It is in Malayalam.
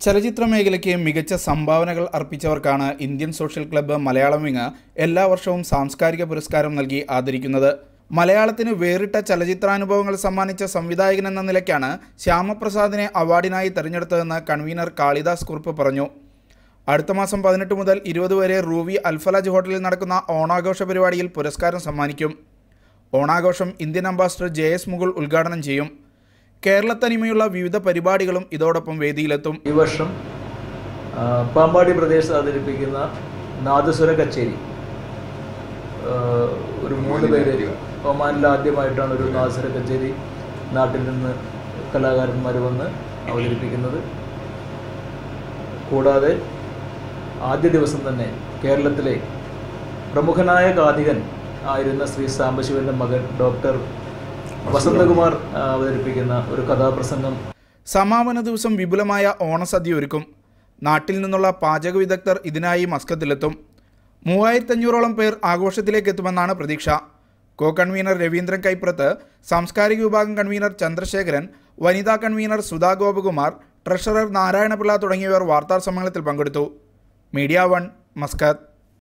ചലച്ചിത്ര മേഖലയ്ക്ക് മികച്ച സംഭാവനകൾ അർപ്പിച്ചവർക്കാണ് Indian social club Malayalam wing എല്ലാ വർഷവും സാംസ്കാരിക പുരസ്കാരം നൽകി ആദരിക്കുന്നത്. മലയാളത്തിന് വേറിട്ട ചലച്ചിത്രാനുഭവങ്ങൾ സമ്മാനിച്ച സംവിധായകൻ എന്ന നിലയ്ക്കാണ് ശ്യാമപ്രസാദിനെ അവാർഡിനായി തെരഞ്ഞെടുത്തതെന്ന് കൺവീനർ കാളിദാസ് കുറുപ്പ് പറഞ്ഞു. അടുത്ത മാസം 18 മുതൽ 20 വരെ റൂവി അൽഫലാജ് ഹോട്ടലിൽ നടക്കുന്ന ഓണാഘോഷ പരിപാടിയിൽ പുരസ്കാരം സമ്മാനിക്കും. ഓണാഘോഷം ഇന്ത്യൻ അംബാസഡർ JS മുകുൾ ഉദ്ഘാടനം ചെയ്യും. കേരളത്തനിമയുള്ള വിവിധ പരിപാടികളും ഇതോടൊപ്പം വേദിയിലെത്തും. ഈ വർഷം പാമ്പാടി പ്രദേശത്ത് അവതരിപ്പിക്കുന്ന നാദസ്വര കച്ചേരി ഒരു 3 പേര് ഒമാനിൽ ആദ്യമായിട്ടാണ് ഒരു നാദസ്വര കച്ചേരി നാട്ടിൽ നിന്ന് കലാകാരന്മാർ വന്ന് അവതരിപ്പിക്കുന്നത്. കൂടാതെ ആദ്യ ദിവസം തന്നെ കേരളത്തിലെ പ്രമുഖനായ ഗായകൻ ആയിരുന്ന ശ്രീ സാംബശിവന്റെ മകൻ ഡോക്ടർ വസന്തകുമാർ അവതരിപ്പിക്കുന്ന ഒരു കഥാപ്രസംഗം. സമാപന ദിവസം വിപുലമായ ഓണസദ്യ ഒരുക്കും. നാട്ടിൽ നിന്നുള്ള പാചക വിദഗ്ധർ ഇതിനായി മസ്കത്തിലെത്തും. 3500ഓളം പേർ ആഘോഷത്തിലേക്ക് എത്തുമെന്നാണ് പ്രതീക്ഷ. കോ കൺവീനർ രവീന്ദ്രൻ കൈപ്രത്ത്, സാംസ്കാരിക വിഭാഗം കൺവീനർ ചന്ദ്രശേഖരൻ, വനിതാ കൺവീനർ സുധാ ഗോപകുമാർ, ട്രഷറർ നാരായണപിള്ള തുടങ്ങിയവർ വാർത്താ സമ്മേളനത്തിൽ പങ്കെടുത്തു. Media 1 Muscat.